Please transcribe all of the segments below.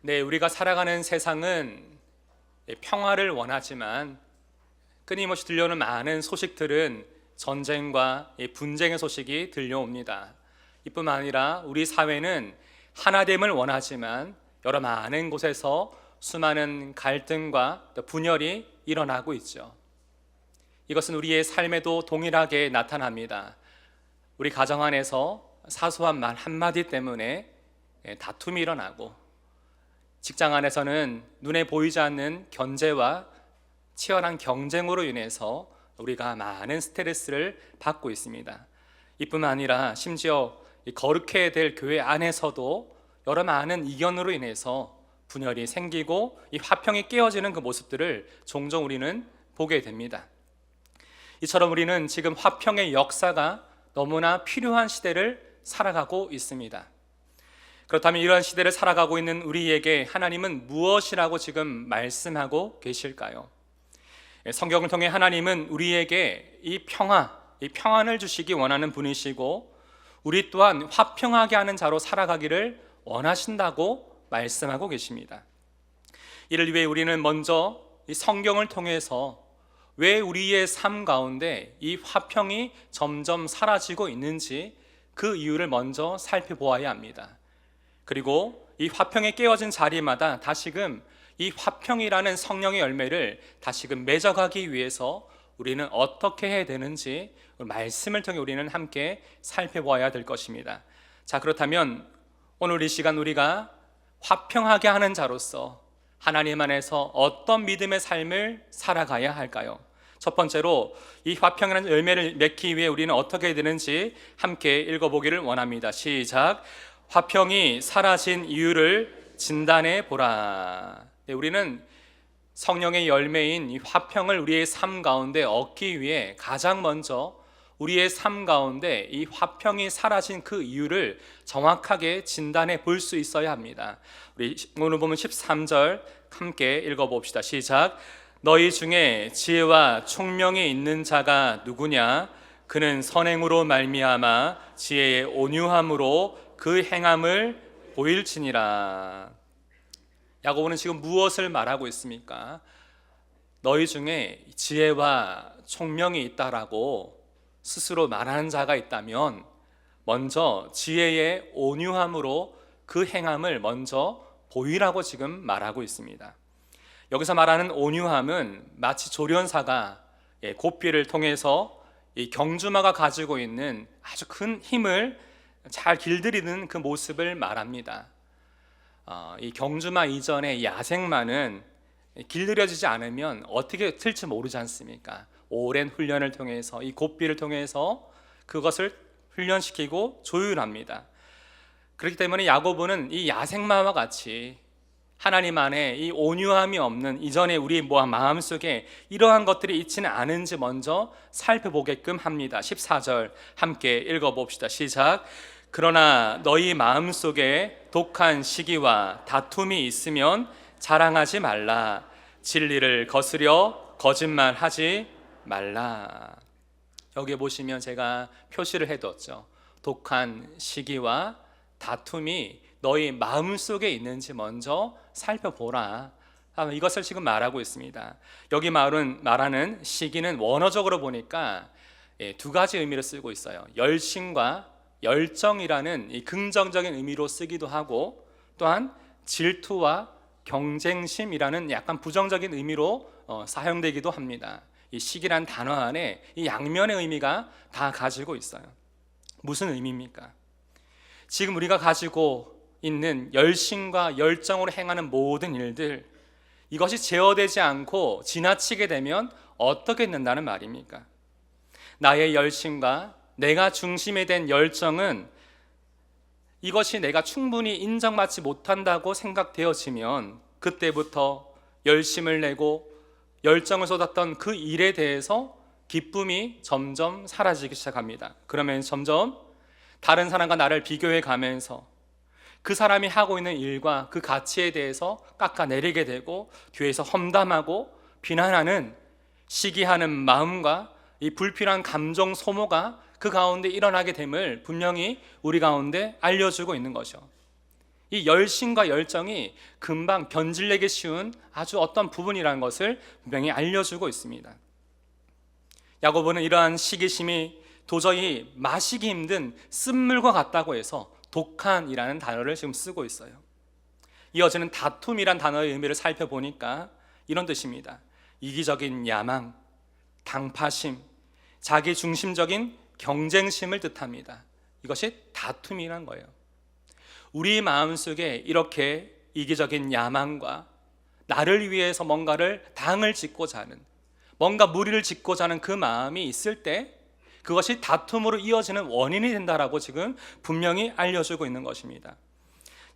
네, 우리가 살아가는 세상은 평화를 원하지만 끊임없이 들려오는 많은 소식들은 전쟁과 분쟁의 소식이 들려옵니다. 이뿐만 아니라 우리 사회는 하나됨을 원하지만 여러 많은 곳에서 수많은 갈등과 분열이 일어나고 있죠. 이것은 우리의 삶에도 동일하게 나타납니다. 우리 가정 안에서 사소한 말 한마디 때문에 다툼이 일어나고, 직장 안에서는 눈에 보이지 않는 견제와 치열한 경쟁으로 인해서 우리가 많은 스트레스를 받고 있습니다. 이뿐만 아니라 심지어 거룩해야 될 교회 안에서도 여러 많은 이견으로 인해서 분열이 생기고 이 화평이 깨어지는 그 모습들을 종종 우리는 보게 됩니다. 이처럼 우리는 지금 화평의 역사가 너무나 필요한 시대를 살아가고 있습니다. 그렇다면 이러한 시대를 살아가고 있는 우리에게 하나님은 무엇이라고 지금 말씀하고 계실까요? 성경을 통해 하나님은 우리에게 이 평안을 주시기 원하는 분이시고, 우리 또한 화평하게 하는 자로 살아가기를 원하신다고 말씀하고 계십니다. 이를 위해 우리는 먼저 이 성경을 통해서 왜 우리의 삶 가운데 이 화평이 점점 사라지고 있는지 그 이유를 먼저 살펴보아야 합니다. 그리고 이 화평에 깨어진 자리마다 다시금 이 화평이라는 성령의 열매를 다시금 맺어가기 위해서 우리는 어떻게 해야 되는지 말씀을 통해 우리는 함께 살펴보아야 될 것입니다. 자, 그렇다면 오늘 이 시간 우리가 화평하게 하는 자로서 하나님 안에서 어떤 믿음의 삶을 살아가야 할까요? 첫 번째로 이 화평이라는 열매를 맺기 위해 우리는 어떻게 해야 되는지 함께 읽어보기를 원합니다. 시작. 화평이 사라진 이유를 진단해 보라. 네, 우리는 성령의 열매인 이 화평을 우리의 삶 가운데 얻기 위해 가장 먼저 우리의 삶 가운데 이 화평이 사라진 그 이유를 정확하게 진단해 볼 수 있어야 합니다. 우리 오늘 보면 13절 함께 읽어봅시다. 시작. 너희 중에 지혜와 총명이 있는 자가 누구냐? 그는 선행으로 말미암아 지혜의 온유함으로 그 행함을 보일지니라. 야고보는 지금 무엇을 말하고 있습니까? 너희 중에 지혜와 총명이 있다라고 스스로 말하는 자가 있다면 먼저 지혜의 온유함으로 그 행함을 먼저 보이라고 지금 말하고 있습니다. 여기서 말하는 온유함은 마치 조련사가 고삐를 통해서 이 경주마가 가지고 있는 아주 큰 힘을 잘 길들이는 그 모습을 말합니다. 이 경주마 이전의 야생마는 길들여지지 않으면 어떻게 틀지 모르지 않습니까? 오랜 훈련을 통해서 이 고삐를 통해서 그것을 훈련시키고 조율합니다. 그렇기 때문에 야고보는 이 야생마와 같이 하나님 안에 이 온유함이 없는 이전에 우리 마음속에 이러한 것들이 있지는 않은지 먼저 살펴보게끔 합니다. 14절 함께 읽어봅시다. 시작. 그러나 너희 마음속에 독한 시기와 다툼이 있으면 자랑하지 말라. 진리를 거스려 거짓말하지 말라. 여기 보시면 제가 표시를 해뒀죠. 독한 시기와 다툼이 너희 마음속에 있는지 먼저 살펴보라. 이것을 지금 말하고 있습니다. 여기 말하는 시기는 원어적으로 보니까 두 가지 의미를 쓰고 있어요. 열심과 열정이라는 이 긍정적인 의미로 쓰기도 하고, 또한 질투와 경쟁심이라는 약간 부정적인 의미로 사용되기도 합니다. 이 시기란 단어 안에 이 양면의 의미가 다 가지고 있어요. 무슨 의미입니까? 지금 우리가 가지고 있는 열심과 열정으로 행하는 모든 일들, 이것이 제어되지 않고 지나치게 되면 어떻게 된다는 말입니까? 나의 열심과 내가 중심이 된 열정은 이것이 내가 충분히 인정받지 못한다고 생각되어지면 그때부터 열심을 내고 열정을 쏟았던 그 일에 대해서 기쁨이 점점 사라지기 시작합니다. 그러면 점점 다른 사람과 나를 비교해 가면서 그 사람이 하고 있는 일과 그 가치에 대해서 깎아내리게 되고 뒤에서 험담하고 비난하는 시기하는 마음과 이 불필요한 감정 소모가 그 가운데 일어나게 됨을 분명히 우리 가운데 알려주고 있는 것이죠. 이 열심과 열정이 금방 변질되기 쉬운 아주 어떤 부분이라는 것을 분명히 알려주고 있습니다. 야고보는 이러한 시기심이 도저히 마시기 힘든 쓴물과 같다고 해서 독한이라는 단어를 지금 쓰고 있어요. 이어지는 다툼이란 단어의 의미를 살펴보니까 이런 뜻입니다. 이기적인 야망, 당파심, 자기중심적인 경쟁심을 뜻합니다. 이것이 다툼이란 거예요. 우리 마음속에 이렇게 이기적인 야망과 나를 위해서 뭔가를 당을 짓고자 하는, 뭔가 무리를 짓고자 하는 그 마음이 있을 때 그것이 다툼으로 이어지는 원인이 된다라고 지금 분명히 알려주고 있는 것입니다.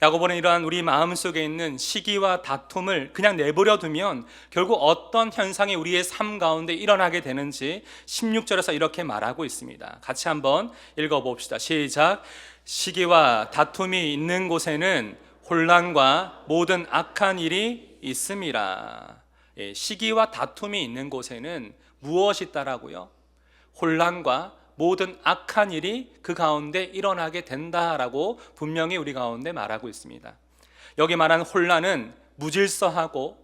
야고보는 이러한 우리 마음속에 있는 시기와 다툼을 그냥 내버려 두면 결국 어떤 현상이 우리의 삶 가운데 일어나게 되는지 16절에서 이렇게 말하고 있습니다. 같이 한번 읽어봅시다. 시작. 시기와 다툼이 있는 곳에는 혼란과 모든 악한 일이 있음이라. 시기와 다툼이 있는 곳에는 무엇이 있다라고요? 혼란과 모든 악한 일이 그 가운데 일어나게 된다라고 분명히 우리 가운데 말하고 있습니다. 여기 말하는 혼란은 무질서하고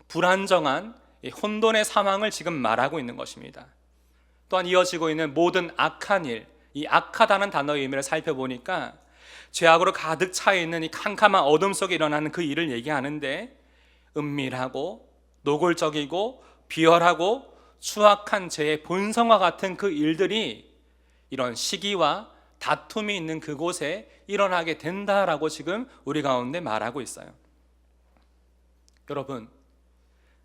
불안정한 혼돈의 상황을 지금 말하고 있는 것입니다. 또한 이어지고 있는 모든 악한 일, 이 악하다는 단어의 의미를 살펴보니까 죄악으로 가득 차 있는 이 캄캄한 어둠 속에 일어나는 그 일을 얘기하는데, 은밀하고 노골적이고 비열하고 추악한 죄의 본성과 같은 그 일들이 이런 시기와 다툼이 있는 그곳에 일어나게 된다라고 지금 우리 가운데 말하고 있어요. 여러분,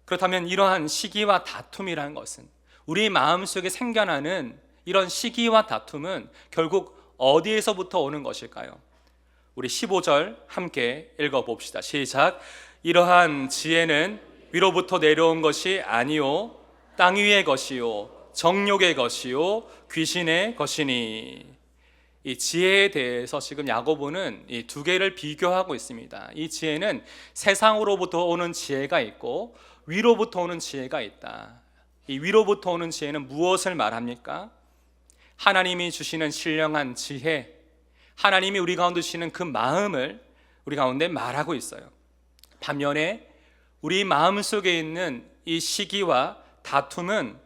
그렇다면 이러한 시기와 다툼이라는 것은, 우리 마음속에 생겨나는 이런 시기와 다툼은 결국 어디에서부터 오는 것일까요? 우리 15절 함께 읽어봅시다. 시작. 이러한 지혜는 위로부터 내려온 것이 아니요 땅 위의 것이요 정욕의 것이요 귀신의 것이니. 이 지혜에 대해서 지금 야고보는 이 두 개를 비교하고 있습니다. 이 지혜는 세상으로부터 오는 지혜가 있고 위로부터 오는 지혜가 있다. 이 위로부터 오는 지혜는 무엇을 말합니까? 하나님이 주시는 신령한 지혜, 하나님이 우리 가운데 주시는 그 마음을 우리 가운데 말하고 있어요. 반면에 우리 마음속에 있는 이 시기와 다툼은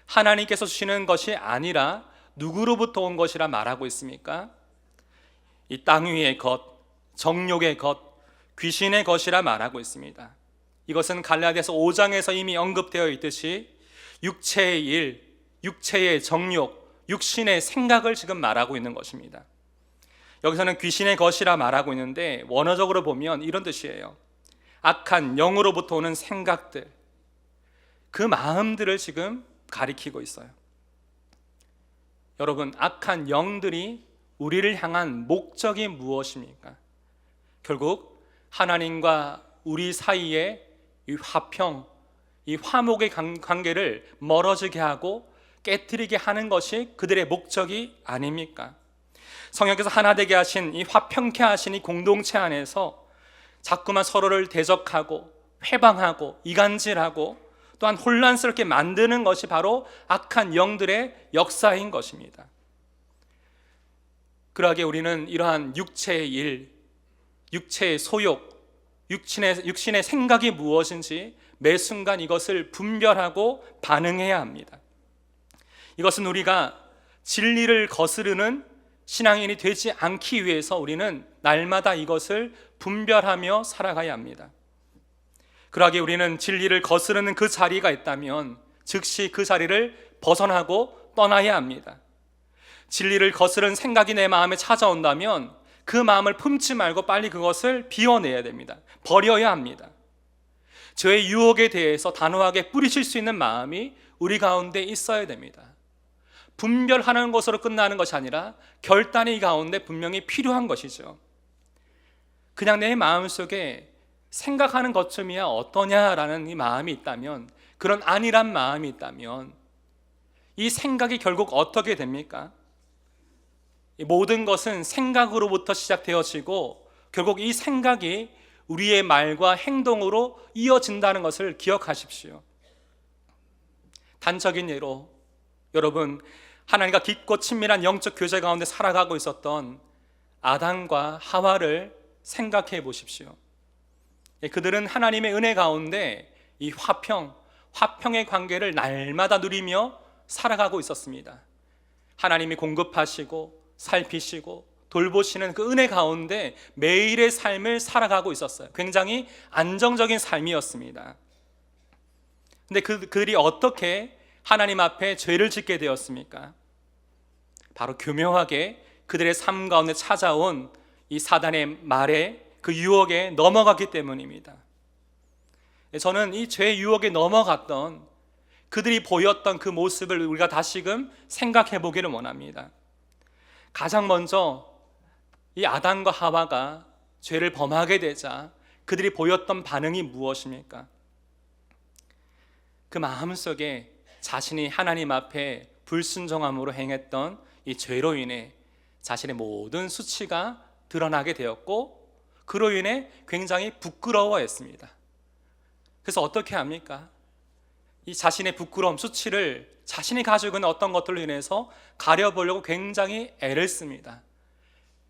하나님께서 주시는 것이 아니라 누구로부터 온 것이라 말하고 있습니까? 이 땅 위의 것, 정욕의 것, 귀신의 것이라 말하고 있습니다. 이것은 갈라디아서 5장에서 이미 언급되어 있듯이 육체의 일, 육체의 정욕, 육신의 생각을 지금 말하고 있는 것입니다. 여기서는 귀신의 것이라 말하고 있는데 원어적으로 보면 이런 뜻이에요. 악한 영으로부터 오는 생각들, 그 마음들을 지금 가리키고 있어요. 여러분, 악한 영들이 우리를 향한 목적이 무엇입니까? 결국 하나님과 우리 사이에 이 화평, 이 화목의 관계를 멀어지게 하고 깨트리게 하는 것이 그들의 목적이 아닙니까? 성령께서 하나 되게 하신 이 화평케 하신 이 공동체 안에서 자꾸만 서로를 대적하고 회방하고 이간질하고 또한 혼란스럽게 만드는 것이 바로 악한 영들의 역사인 것입니다. 그러하게 우리는 이러한 육체의 일, 육체의 소욕, 육신의 생각이 무엇인지 매 순간 이것을 분별하고 반응해야 합니다. 이것은 우리가 진리를 거스르는 신앙인이 되지 않기 위해서 우리는 날마다 이것을 분별하며 살아가야 합니다. 그러하게 우리는 진리를 거스르는 그 자리가 있다면 즉시 그 자리를 벗어나고 떠나야 합니다. 진리를 거스른 생각이 내 마음에 찾아온다면 그 마음을 품지 말고 빨리 그것을 비워내야 됩니다. 버려야 합니다. 죄의 유혹에 대해서 단호하게 뿌리칠 수 있는 마음이 우리 가운데 있어야 됩니다. 분별하는 것으로 끝나는 것이 아니라 결단이 이 가운데 분명히 필요한 것이죠. 그냥 내 마음속에 생각하는 것쯤이야 어떠냐라는 이 마음이 있다면, 그런 안일한 마음이 있다면 이 생각이 결국 어떻게 됩니까? 이 모든 것은 생각으로부터 시작되어지고 결국 이 생각이 우리의 말과 행동으로 이어진다는 것을 기억하십시오. 단적인 예로 여러분, 하나님과 깊고 친밀한 영적 교제 가운데 살아가고 있었던 아담과 하와를 생각해 보십시오. 그들은 하나님의 은혜 가운데 이 화평의 관계를 날마다 누리며 살아가고 있었습니다. 하나님이 공급하시고 살피시고 돌보시는 그 은혜 가운데 매일의 삶을 살아가고 있었어요. 굉장히 안정적인 삶이었습니다. 근데 그들이 어떻게 하나님 앞에 죄를 짓게 되었습니까? 바로 교묘하게 그들의 삶 가운데 찾아온 이 사단의 말에, 그 유혹에 넘어갔기 때문입니다. 저는 이 죄의 유혹에 넘어갔던 그들이 보였던 그 모습을 우리가 다시금 생각해 보기를 원합니다. 가장 먼저 이 아담과 하와가 죄를 범하게 되자 그들이 보였던 반응이 무엇입니까? 그 마음속에 자신이 하나님 앞에 불순종함으로 행했던 이 죄로 인해 자신의 모든 수치가 드러나게 되었고, 그로 인해 굉장히 부끄러워했습니다. 그래서 어떻게 합니까? 이 자신의 부끄러움, 수치를 자신이 가지고 있는 어떤 것들로 인해서 가려보려고 굉장히 애를 씁니다.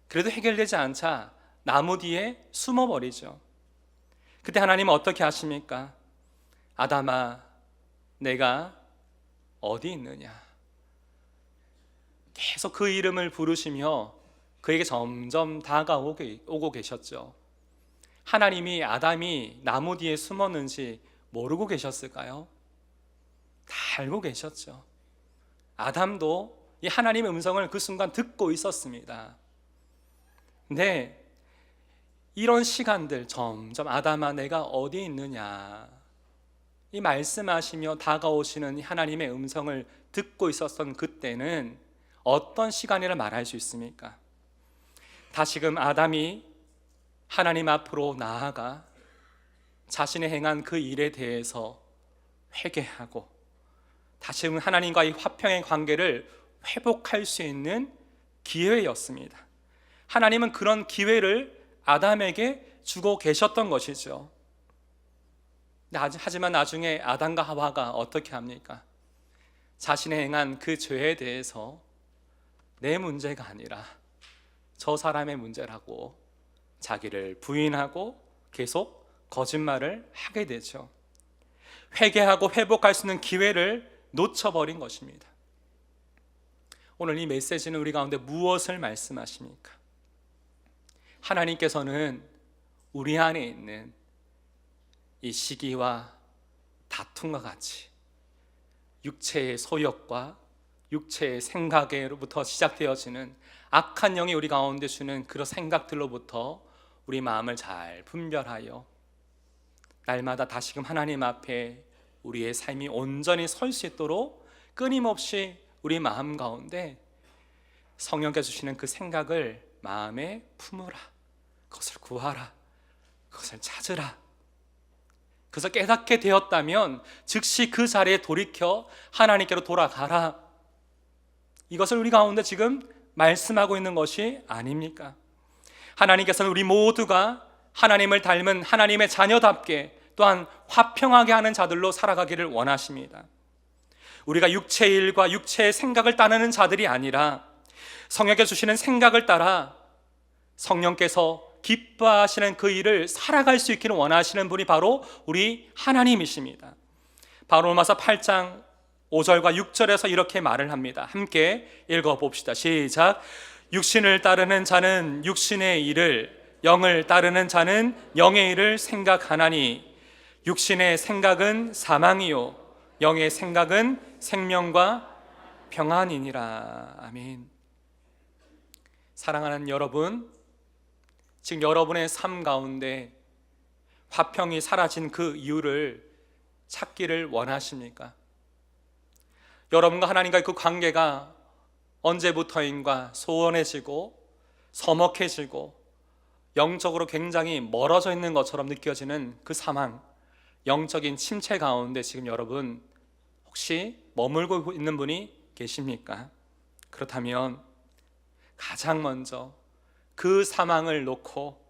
그래도 해결되지 않자 나무 뒤에 숨어버리죠. 그때 하나님은 어떻게 하십니까? 아담아, 내가 어디 있느냐? 계속 그 이름을 부르시며 그에게 점점 다가오고 계셨죠. 하나님이 나무 뒤에 숨었는지 모르고 계셨을까요? 다 알고 계셨죠. 아담도 이 하나님의 음성을 그 순간 듣고 있었습니다. 근데 이런 시간들, 점점 아담아 내가 어디 있느냐, 이 말씀하시며 다가오시는 하나님의 음성을 듣고 있었던 그때는 어떤 시간이라 말할 수 있습니까? 다시금 아담이 하나님 앞으로 나아가 자신의 행한 그 일에 대해서 회개하고 다시금 하나님과의 화평의 관계를 회복할 수 있는 기회였습니다. 하나님은 그런 기회를 아담에게 주고 계셨던 것이죠. 하지만 나중에 아담과 하와가 어떻게 합니까? 자신의 행한 그 죄에 대해서 내 문제가 아니라 저 사람의 문제라고 자기를 부인하고 계속 거짓말을 하게 되죠. 회개하고 회복할 수 있는 기회를 놓쳐버린 것입니다. 오늘 이 메시지는 우리 가운데 무엇을 말씀하십니까? 하나님께서는 우리 안에 있는 이 시기와 다툼과 같이 육체의 소욕과 육체의 생각으로부터 시작되어지는 악한 영이 우리 가운데 주는 그런 생각들로부터 우리 마음을 잘 분별하여 날마다 다시금 하나님 앞에 우리의 삶이 온전히 설 수 있도록 끊임없이 우리 마음 가운데 성령께서 주시는 그 생각을 마음에 품으라, 그것을 구하라, 그것을 찾으라. 그래서 깨닫게 되었다면 즉시 그 자리에 돌이켜 하나님께로 돌아가라. 이것을 우리 가운데 지금 말씀하고 있는 것이 아닙니까? 하나님께서는 우리 모두가 하나님을 닮은 하나님의 자녀답게 또한 화평하게 하는 자들로 살아가기를 원하십니다. 우리가 육체의 일과 육체의 생각을 따르는 자들이 아니라 성령께서 주시는 생각을 따라 성령께서 기뻐하시는 그 일을 살아갈 수 있기를 원하시는 분이 바로 우리 하나님이십니다. 바로 로마서 8장 5절과 6절에서 이렇게 말을 합니다. 함께 읽어봅시다. 시작. 육신을 따르는 자는 육신의 일을, 영을 따르는 자는 영의 일을 생각하나니 육신의 생각은 사망이요 영의 생각은 생명과 평안이니라. 아멘. 사랑하는 여러분, 지금 여러분의 삶 가운데 화평이 사라진 그 이유를 찾기를 원하십니까? 여러분과 하나님과의 그 관계가 언제부터인가 소원해지고 서먹해지고 영적으로 굉장히 멀어져 있는 것처럼 느껴지는 그 상황, 영적인 침체 가운데 지금 여러분 혹시 머물고 있는 분이 계십니까? 그렇다면 가장 먼저 그 상황을 놓고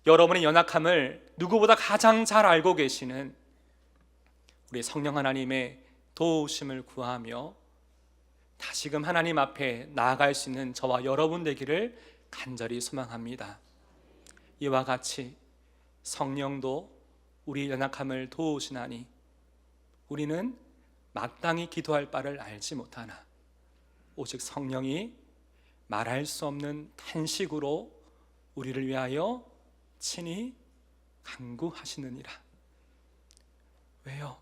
여러분의 연약함을 누구보다 가장 잘 알고 계시는 우리 성령 하나님의 도우심을 구하며 다시금 하나님 앞에 나아갈 수 있는 저와 여러분 되기를 간절히 소망합니다. 이와 같이 성령도 우리 연약함을 도우시나니 우리는 마땅히 기도할 바를 알지 못하나 오직 성령이 말할 수 없는 탄식으로 우리를 위하여 친히 간구하시느니라. 왜요?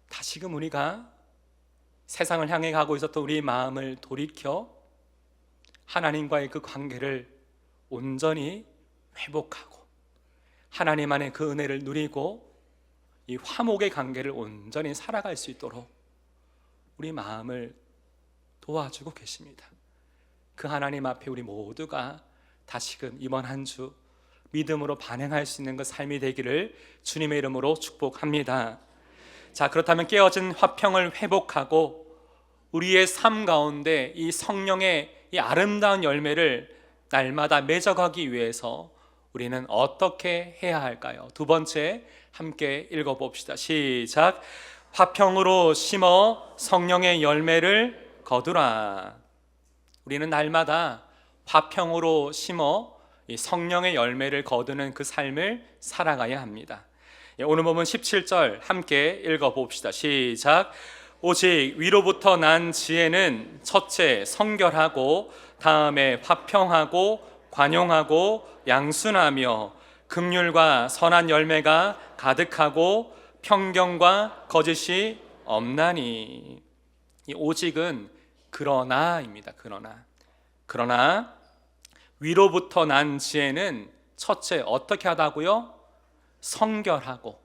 다시금 우리가 세상을 향해 가고 있었던 우리의 마음을 돌이켜 하나님과의 그 관계를 온전히 회복하고 하나님 안에 그 은혜를 누리고 이 화목의 관계를 온전히 살아갈 수 있도록 우리 마음을 도와주고 계십니다. 그 하나님 앞에 우리 모두가 다시금 이번 한 주 믿음으로 반응할 수 있는 그 삶이 되기를 주님의 이름으로 축복합니다. 자, 그렇다면 깨어진 화평을 회복하고 우리의 삶 가운데 이 성령의 이 아름다운 열매를 날마다 맺어가기 위해서 우리는 어떻게 해야 할까요? 두 번째 함께 읽어봅시다. 시작. 화평으로 심어 성령의 열매를 거두라. 우리는 날마다 화평으로 심어 이 성령의 열매를 거두는 그 삶을 살아가야 합니다. 오늘 본문 17절 함께 읽어봅시다. 시작. 오직 위로부터 난 지혜는 첫째 성결하고 다음에 화평하고 관용하고 양순하며 긍휼과 선한 열매가 가득하고 편견과 거짓이 없나니. 이 오직은 그러나입니다. 그러나 위로부터 난 지혜는 첫째 어떻게 하다고요? 성결하고.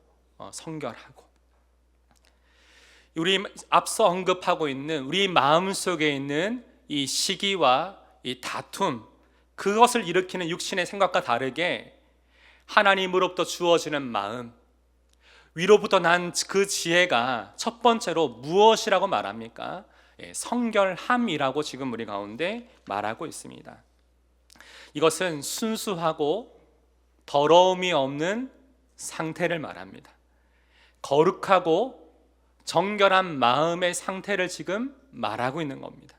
우리 앞서 언급하고 있는 우리 마음속에 있는 이 시기와 이 다툼, 그것을 일으키는 육신의 생각과 다르게 하나님으로부터 주어지는 마음, 위로부터 난 그 지혜가 첫 번째로 무엇이라고 말합니까? 성결함이라고 지금 우리 가운데 말하고 있습니다. 이것은 순수하고 더러움이 없는 상태를 말합니다. 거룩하고 정결한 마음의 상태를 지금 말하고 있는 겁니다.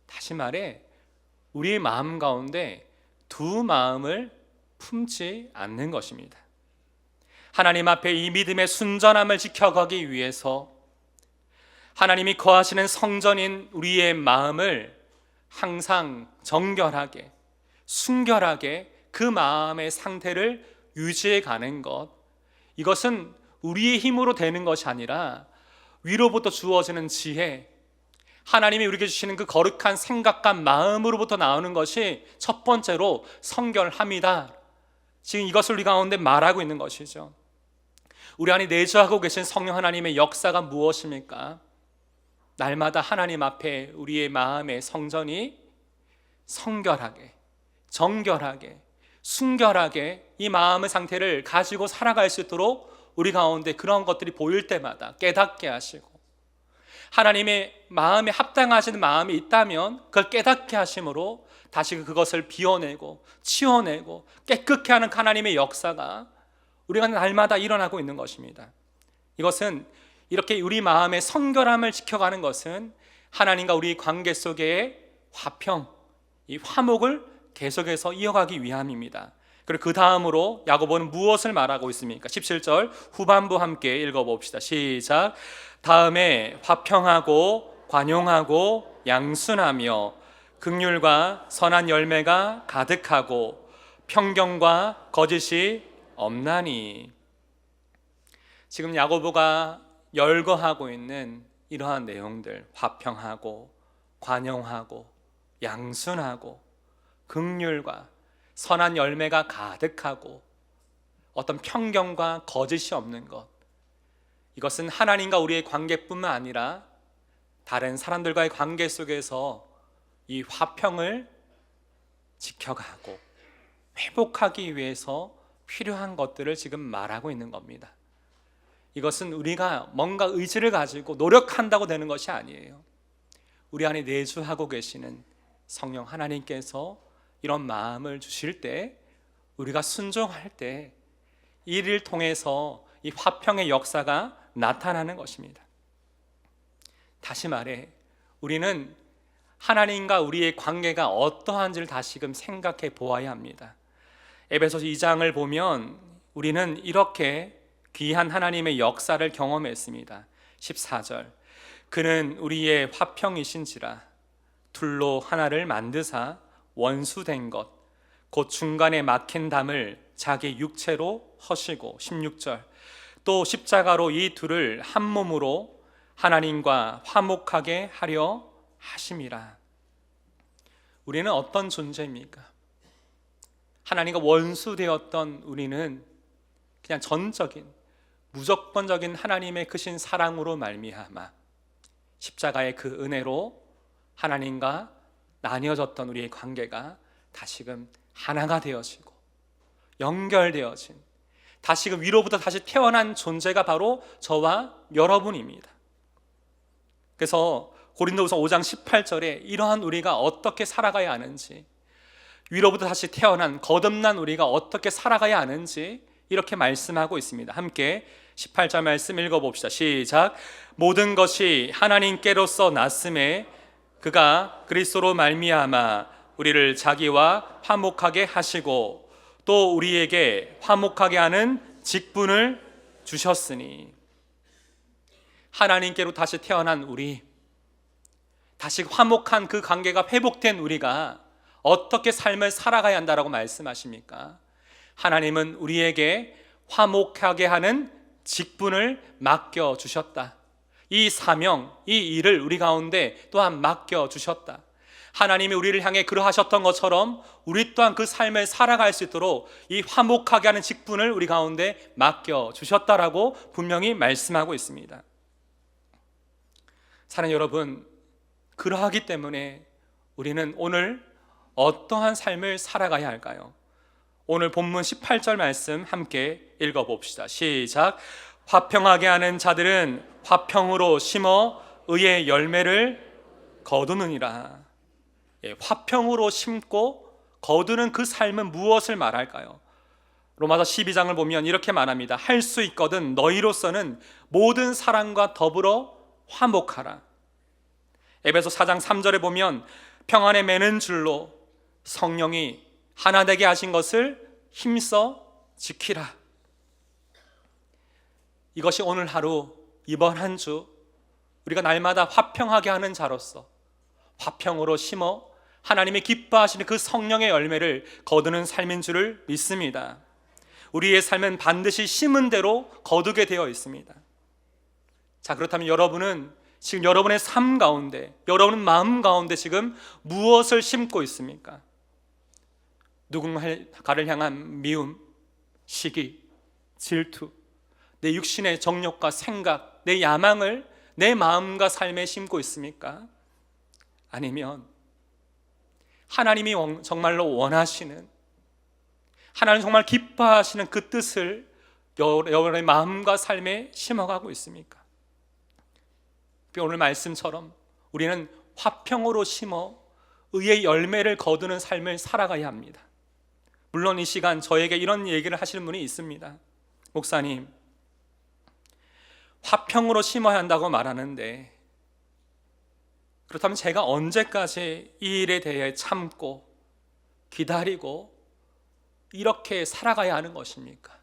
다시 말해 우리의 마음 가운데 두 마음을 품지 않는 것입니다. 하나님 앞에 이 믿음의 순전함을 지켜가기 위해서 하나님이 거하시는 성전인 우리의 마음을 항상 정결하게, 순결하게 그 마음의 상태를 유지해 가는 것, 이것은 우리의 힘으로 되는 것이 아니라 위로부터 주어지는 지혜, 하나님이 우리에게 주시는 그 거룩한 생각과 마음으로부터 나오는 것이 첫 번째로 성결함이다. 지금 이것을 우리 가운데 말하고 있는 것이죠. 우리 안에 내주하고 계신 성령 하나님의 역사가 무엇입니까? 날마다 하나님 앞에 우리의 마음의 성전이 성결하게, 정결하게, 순결하게 이 마음의 상태를 가지고 살아갈 수 있도록 우리 가운데 그런 것들이 보일 때마다 깨닫게 하시고, 하나님의 마음에 합당하시는 마음이 있다면 그걸 깨닫게 하심으로 다시 그것을 비워내고 치워내고 깨끗게 하는 하나님의 역사가 우리가 날마다 일어나고 있는 것입니다. 이것은 이렇게 우리 마음의 성결함을 지켜가는 것은 하나님과 우리 관계 속의 화평, 이 화목을 계속해서 이어가기 위함입니다. 그리고 그 다음으로 야고보는 무엇을 말하고 있습니까? 17절 후반부 함께 읽어봅시다. 시작. 다음에 화평하고 관용하고 양순하며 긍휼과 선한 열매가 가득하고 편견과 거짓이 없나니. 지금 야고보가 열거하고 있는 이러한 내용들, 화평하고 관용하고 양순하고 긍휼과 선한 열매가 가득하고 어떤 편견과 거짓이 없는 것, 이것은 하나님과 우리의 관계뿐만 아니라 다른 사람들과의 관계 속에서 이 화평을 지켜가고 회복하기 위해서 필요한 것들을 지금 말하고 있는 겁니다. 이것은 우리가 뭔가 의지를 가지고 노력한다고 되는 것이 아니에요. 우리 안에 내주하고 계시는 성령 하나님께서 이런 마음을 주실 때, 우리가 순종할 때 이를 통해서 이 화평의 역사가 나타나는 것입니다. 다시 말해 우리는 하나님과 우리의 관계가 어떠한지를 다시금 생각해 보아야 합니다. 에베소서 2장을 보면 우리는 이렇게 귀한 하나님의 역사를 경험했습니다. 14절, 그는 우리의 화평이신지라 둘로 하나를 만드사 원수된 것 곧 중간에 막힌 담을 자기 육체로 허시고. 16절, 또 십자가로 이 둘을 한 몸으로 하나님과 화목하게 하려 하심이라. 우리는 어떤 존재입니까? 하나님과 원수되었던 우리는 그냥 전적인 무조건적인 하나님의 크신 사랑으로 말미암아 십자가의 그 은혜로 하나님과 나뉘어졌던 우리의 관계가 다시금 하나가 되어지고 연결되어진, 다시금 위로부터 다시 태어난 존재가 바로 저와 여러분입니다. 그래서 고린도후서 5장 18절에 이러한 우리가 어떻게 살아가야 하는지, 위로부터 다시 태어난 거듭난 우리가 어떻게 살아가야 하는지 이렇게 말씀하고 있습니다. 함께 18절 말씀 읽어봅시다. 시작. 모든 것이 하나님께로서 났음에 그가 그리스도로 말미암아 우리를 자기와 화목하게 하시고 또 우리에게 화목하게 하는 직분을 주셨으니. 하나님께로 다시 태어난 우리, 다시 화목한 그 관계가 회복된 우리가 어떻게 삶을 살아가야 한다라고 말씀하십니까? 하나님은 우리에게 화목하게 하는 직분을 맡겨주셨다. 이 사명, 이 일을 우리 가운데 또한 맡겨주셨다. 하나님이 우리를 향해 그러하셨던 것처럼 우리 또한 그 삶을 살아갈 수 있도록 이 화목하게 하는 직분을 우리 가운데 맡겨주셨다라고 분명히 말씀하고 있습니다. 사랑하는 여러분, 그러하기 때문에 우리는 오늘 어떠한 삶을 살아가야 할까요? 오늘 본문 18절 말씀 함께 읽어봅시다. 시작. 화평하게 하는 자들은 화평으로 심어 의의 열매를 거두느니라. 화평으로 심고 거두는 그 삶은 무엇을 말할까요? 로마서 12장을 보면 이렇게 말합니다. 할 수 있거든 너희로서는 모든 사람과 더불어 화목하라. 에베소 4장 3절에 보면 평안에 매는 줄로 성령이 하나 되게 하신 것을 힘써 지키라. 이것이 오늘 하루, 이번 한 주 우리가 날마다 화평하게 하는 자로서 화평으로 심어 하나님이 기뻐하시는 그 성령의 열매를 거두는 삶인 줄을 믿습니다. 우리의 삶은 반드시 심은 대로 거두게 되어 있습니다. 자, 그렇다면 여러분은 지금 여러분의 삶 가운데, 여러분 마음 가운데 지금 무엇을 심고 있습니까? 누군가를 향한 미움, 시기, 질투, 내 육신의 정욕과 생각, 내 야망을 내 마음과 삶에 심고 있습니까? 아니면 하나님이 정말로 원하시는, 하나님 정말 기뻐하시는 그 뜻을 여러분의 마음과 삶에 심어가고 있습니까? 오늘 말씀처럼 우리는 화평으로 심어 의의 열매를 거두는 삶을 살아가야 합니다. 물론 이 시간 저에게 이런 얘기를 하시는 분이 있습니다. 목사님, 화평으로 심어야 한다고 말하는데 그렇다면 제가 언제까지 이 일에 대해 참고 기다리고 이렇게 살아가야 하는 것입니까?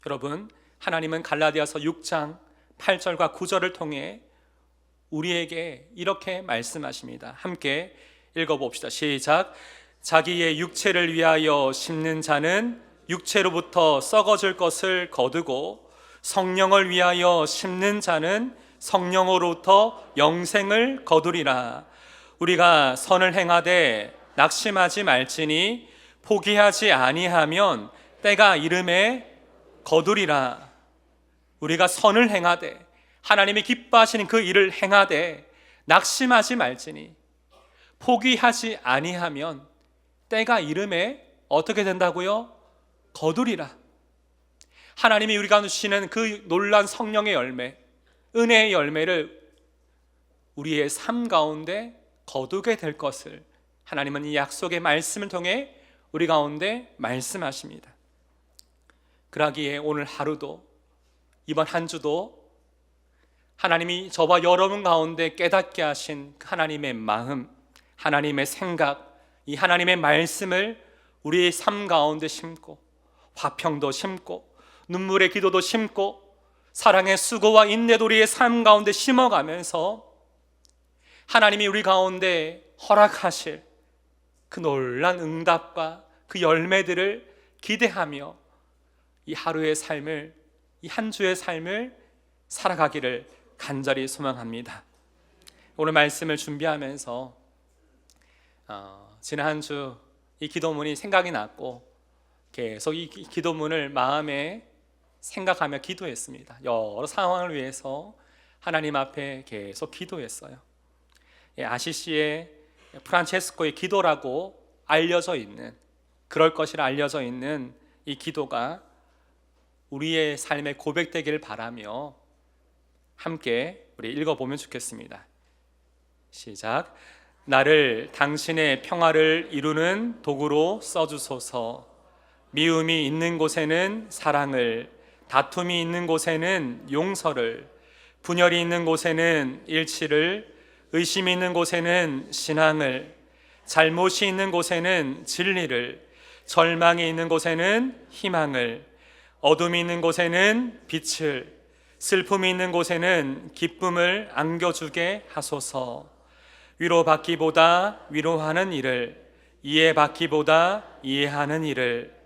여러분, 하나님은 갈라디아서 6장 8절과 9절을 통해 우리에게 이렇게 말씀하십니다. 함께 읽어봅시다. 시작. 자기의 육체를 위하여 심는 자는 육체로부터 썩어질 것을 거두고 성령을 위하여 심는 자는 성령으로부터 영생을 거두리라. 우리가 선을 행하되 낙심하지 말지니 포기하지 아니하면 때가 이름에 거두리라. 우리가 선을 행하되 하나님이 기뻐하시는 그 일을 행하되 낙심하지 말지니 포기하지 아니하면 때가 이름에 어떻게 된다고요? 거두리라. 하나님이 우리가 주시는 그 놀라운 성령의 열매, 은혜의 열매를 우리의 삶 가운데 거두게 될 것을 하나님은 이 약속의 말씀을 통해 우리 가운데 말씀하십니다. 그러기에 오늘 하루도, 이번 한 주도 하나님이 저와 여러분 가운데 깨닫게 하신 하나님의 마음, 하나님의 생각, 이 하나님의 말씀을 우리의 삶 가운데 심고, 화평도 심고, 눈물의 기도도 심고, 사랑의 수고와 인내도 우리의 삶 가운데 심어가면서 하나님이 우리 가운데 허락하실 그 놀란 응답과 그 열매들을 기대하며 이 하루의 삶을, 이 한 주의 삶을 살아가기를 간절히 소망합니다. 오늘 말씀을 준비하면서 지난 한 주 이 기도문이 생각이 났고 계속 이 기도문을 마음에 생각하며 기도했습니다. 여러 상황을 위해서 하나님 앞에 계속 기도했어요. 아시시의 프란체스코의 기도라고 알려져 있는, 그럴 것이라 알려져 있는 이 기도가 우리의 삶에 고백되기를 바라며 함께 우리 읽어보면 좋겠습니다. 시작. 나를 당신의 평화를 이루는 도구로 써주소서. 미움이 있는 곳에는 사랑을, 다툼이 있는 곳에는 용서를, 분열이 있는 곳에는 일치를, 의심이 있는 곳에는 신앙을, 잘못이 있는 곳에는 진리를, 절망이 있는 곳에는 희망을, 어둠이 있는 곳에는 빛을, 슬픔이 있는 곳에는 기쁨을 안겨주게 하소서. 위로받기보다 위로하는 일을, 이해받기보다 이해하는 일을,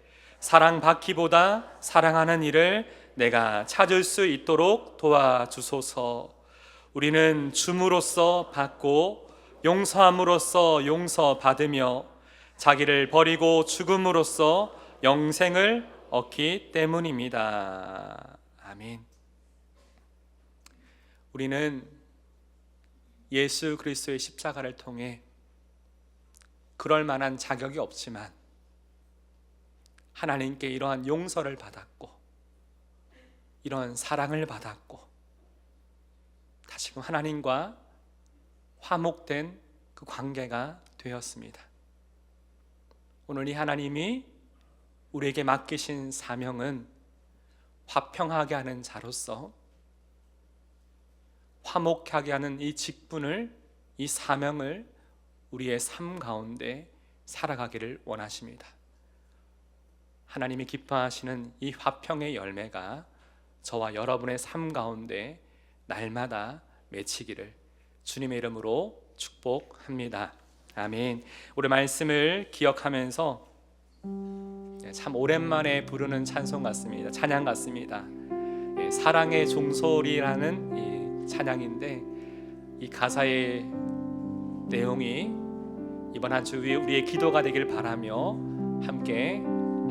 사랑받기보다 사랑하는 일을 내가 찾을 수 있도록 도와주소서. 우리는 줌으로써 받고 용서함으로써 용서받으며 자기를 버리고 죽음으로써 영생을 얻기 때문입니다. 아멘. 우리는 예수 그리스도의 십자가를 통해 그럴 만한 자격이 없지만 하나님께 이러한 용서를 받았고 이러한 사랑을 받았고 다시금 하나님과 화목된 그 관계가 되었습니다. 오늘 이 하나님이 우리에게 맡기신 사명은 화평하게 하는 자로서 화목하게 하는 이 직분을, 이 사명을 우리의 삶 가운데 살아가기를 원하십니다. 하나님이 기뻐하시는 이 화평의 열매가 저와 여러분의 삶 가운데 날마다 맺히기를 주님의 이름으로 축복합니다. 아멘. 우리 말씀을 기억하면서 참 오랜만에 부르는 찬송 같습니다. 찬양 같습니다. 사랑의 종소리라는 이 찬양인데 이 가사의 내용이 이번 한 주 우리의 기도가 되길 바라며 함께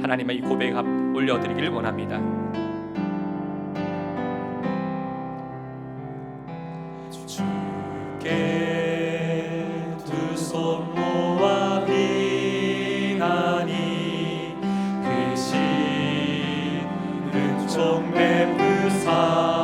하나님의 이 고백 올려드리길 원합니다. 주께 두 손 모아 비나니 그 신 은총 베푸사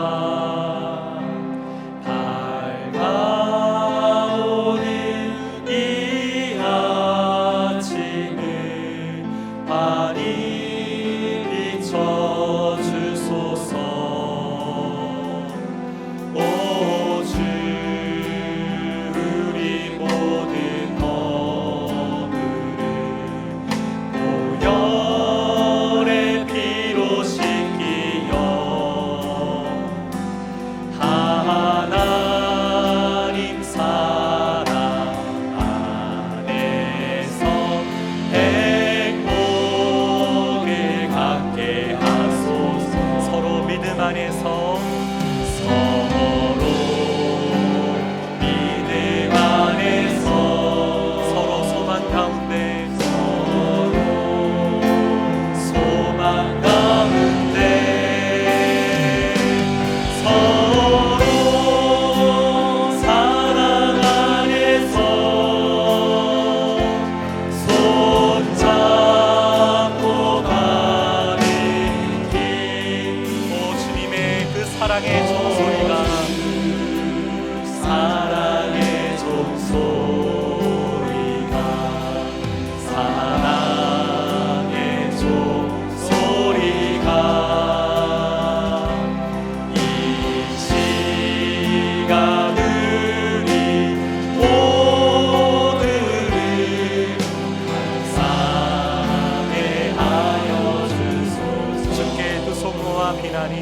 비나니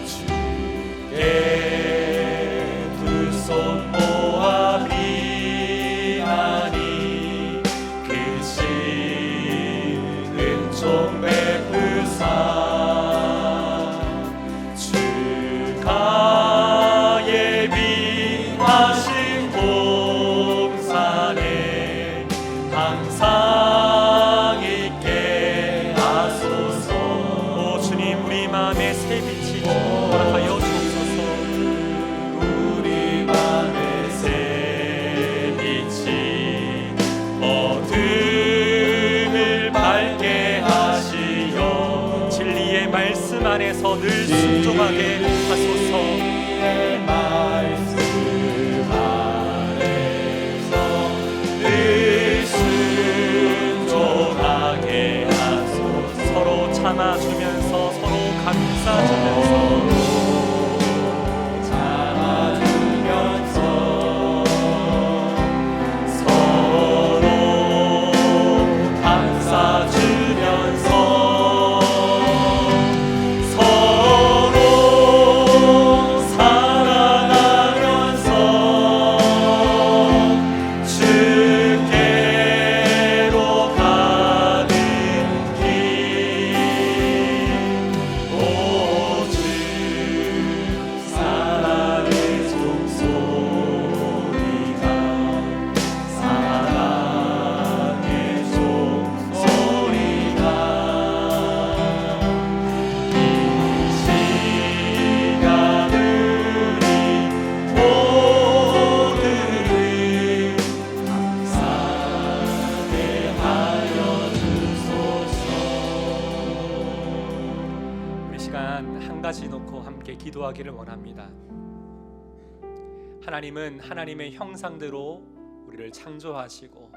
주께 두 손 모아 비나니 그 식은 종 베푸사 주가 예비하신 동산에 항상 있게 하소서. 오 주님, 우리 마음에 새 빛이 허락하여 주옵소서. 우리 맘에 새 빛이 어둠을 밝게 하시어 진리의 말씀 안에서 늘 순종하게 하소서. 진리의 말씀 안에서 늘 순종하게 하소서. 서로 참아주면서 서로 감싸주면서 참아주면서 서로 감싸주면서 서로 사랑하면서 주께로 가는 길 오직 사랑의 종소리가 사랑의 종소리가 이 시간 우리 모두를 감사하게 하여 주소서. 우리 시간 한 가지 놓고 함께 기도하기를 원합니다. 하나님은 하나님의 형상대로 우리를 창조하시고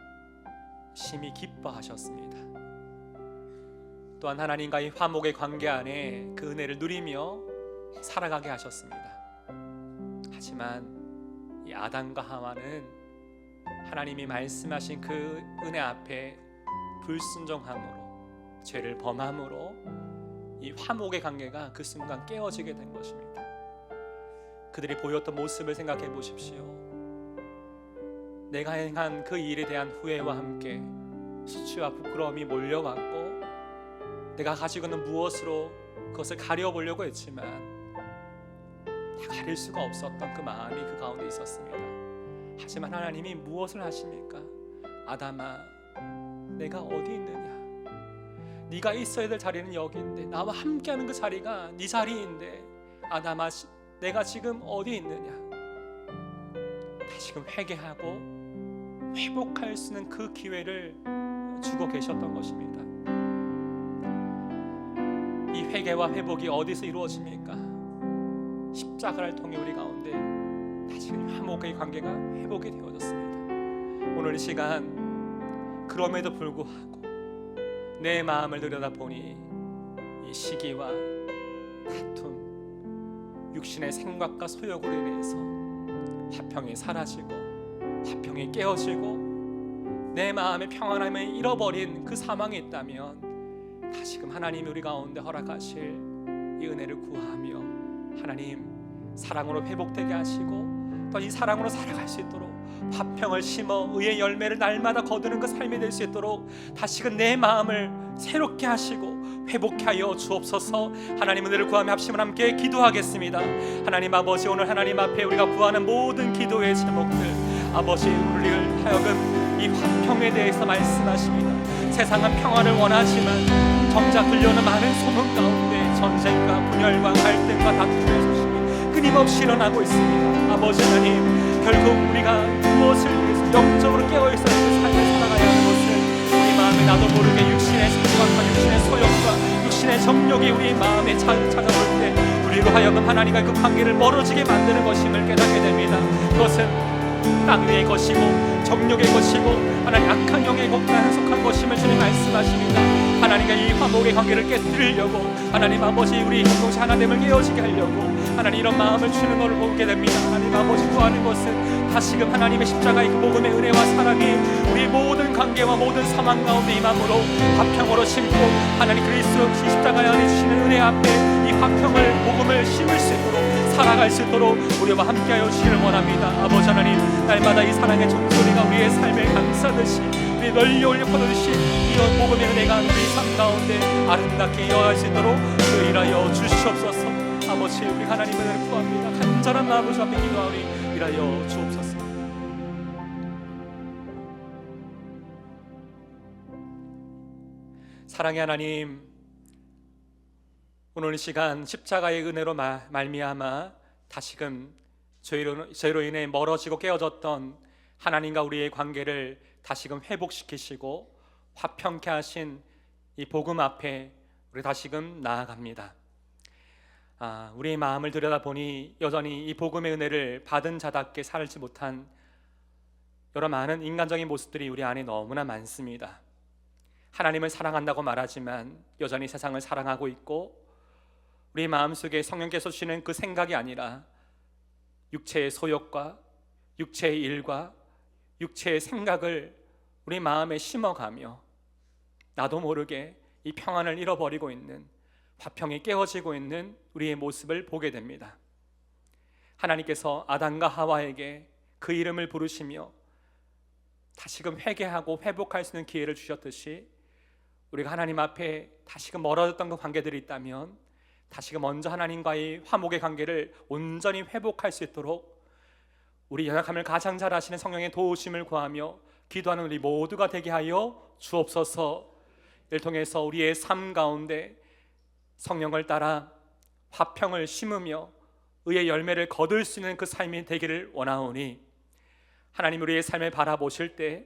심히 기뻐하셨습니다. 또한 하나님과의 화목의 관계 안에 그 은혜를 누리며 살아가게 하셨습니다. 하지만 이 아담과 하와는 하나님이 말씀하신 그 은혜 앞에 불순종함으로, 죄를 범함으로 이 화목의 관계가 그 순간 깨어지게 된 것입니다. 그들이 보였던 모습을 생각해 보십시오. 내가 행한 그 일에 대한 후회와 함께 수치와 부끄러움이 몰려왔고, 내가 가지고 있는 무엇으로 그것을 가려보려고 했지만 다 가릴 수가 없었던 그 마음이 그 가운데 있었습니다. 하지만 하나님이 무엇을 하십니까? 아담아, 내가 어디 있느냐? 네가 있어야 될 자리는 여기인데, 나와 함께하는 그 자리가 네 자리인데, 아담아, 내가 지금 어디 있느냐? 다시금 회개하고 회복할 수 있는 그 기회를 주고 계셨던 것입니다. 이 회개와 회복이 어디서 이루어집니까? 십자가를 통해 우리 가운데 다시금 화목의 관계가 회복이 되어졌습니다. 오늘 이 시간 그럼에도 불구하고 내 마음을 들여다보니 이 시기와 다툼, 육신의 생각과 소욕으로 인해서 화평이 사라지고 화평이 깨어지고 내 마음의 평안함을 잃어버린 그 상황이 있다면 다시금 하나님이 우리 가운데 허락하실 이 은혜를 구하며 하나님 사랑으로 회복되게 하시고 또 이 사랑으로 살아갈 수 있도록 화평을 심어 의의 열매를 날마다 거두는 그 삶이 될 수 있도록 다시금 내 마음을 새롭게 하시고 회복케 하여 주옵소서. 하나님 은혜를 구하며 합심을 함께 기도하겠습니다. 하나님 아버지, 오늘 하나님 앞에 우리가 구하는 모든 기도의 제목들, 아버지 우리를 하여금 이 화평에 대해서 말씀하십니다. 세상은 평화를 원하지만 정작 들려오는 많은 소문 가운데 전쟁과 분열과 갈등과 다툼의 소식이 끊임없이 일어나고 있습니다. 아버지 하나님, 결국 우리가 무엇을 위해서 영적으로 깨어있어야 할 삶을 살아가야 하는 것을 우리 마음에 나도 모르게 육신의 생각과 육신의 소욕과 육신의 정욕이 우리 마음에 찾아올 때 우리로 하여금 하나님과 그 관계를 멀어지게 만드는 것임을 깨닫게 됩니다. 그것은 땅 위의 것이고 정욕의 것이고 하나님 악한 영의 것과 속한 것임을 주님 말씀하십니다. 하나님 하나님과 이 화목의 관계를 깨뜨리려고 하나님 아버지 우리 공동체 하나됨을 깨어지게 하려고 하나님 이런 마음을 주는 것을 보게 됩니다. 하나님 아버지 구하는 것은 다시금 하나님의 십자가의 그 복음의 은혜와 사랑이 우리 모든 관계와 모든 상황 가운데 임함으로 화평으로 심고 하나님 그리스도 십자가 안에 주시는 은혜 앞에 이 화평을 복음을 심을 수 있도록 살아갈 수 있도록 우리와 함께하여 주시기를 원합니다. 아버지 하나님 날마다 이 사랑의 종소리가 우리의 삶을 감싸듯이 우리 널리 올려 퍼듯이 이런 복음의 은혜가 우리 삶 가운데 아름답게 이어갈 수 있도록 일하여 주시옵소서. 아버지 우리 하나님의 은혜를 구합니다. 간절한 마음으로 주 앞에 기도하오니 일하여 주옵소서. 사랑의 하나님, 오늘 이 시간 십자가의 은혜로 말미암아 다시금 죄로 인해 멀어지고 깨어졌던 하나님과 우리의 관계를 다시금 회복시키시고 화평케 하신 이 복음 앞에 우리 다시금 나아갑니다. 우리의 마음을 들여다보니 여전히 이 복음의 은혜를 받은 자답게 살지 못한 여러 많은 인간적인 모습들이 우리 안에 너무나 많습니다. 하나님을 사랑한다고 말하지만 여전히 세상을 사랑하고 있고 우리 마음속에 성령께서 주시는 그 생각이 아니라 육체의 소욕과 육체의 일과 육체의 생각을 우리 마음에 심어가며 나도 모르게 이 평안을 잃어버리고 있는 화평이 깨어지고 있는 우리의 모습을 보게 됩니다. 하나님께서 아담과 하와에게 그 이름을 부르시며 다시금 회개하고 회복할 수 있는 기회를 주셨듯이 우리가 하나님 앞에 다시금 멀어졌던 그 관계들이 있다면 다시금 먼저 하나님과의 화목의 관계를 온전히 회복할 수 있도록 우리 연약함을 가장 잘 아시는 성령의 도우심을 구하며 기도하는 우리 모두가 되게 하여 주옵소서. 이를 통해서 우리의 삶 가운데 성령을 따라 화평을 심으며 의의 열매를 거둘 수 있는 그 삶이 되기를 원하오니 하나님 우리의 삶을 바라보실 때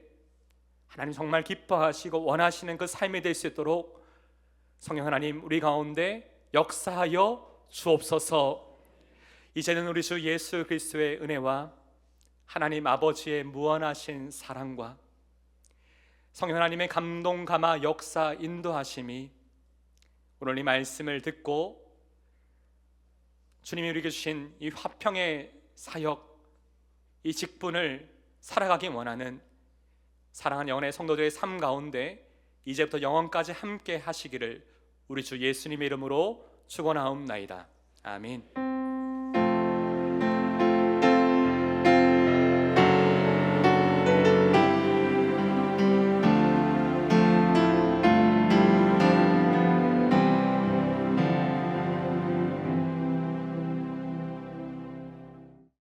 하나님 정말 기뻐하시고 원하시는 그 삶이 될 수 있도록 성령 하나님 우리 가운데 역사하여 주옵소서. 이제는 우리 주 예수 그리스도의 은혜와 하나님 아버지의 무한하신 사랑과 성령 하나님의 감동 감화 역사 인도하심이 오늘 이 말씀을 듣고 주님이 우리에게 주신 이 화평의 사역, 이 직분을 살아가기 원하는 사랑하는 영혼의 성도들의 삶 가운데 이제부터 영원까지 함께 하시기를 우리 주 예수님의 이름으로 축원하옵나이다. 아멘.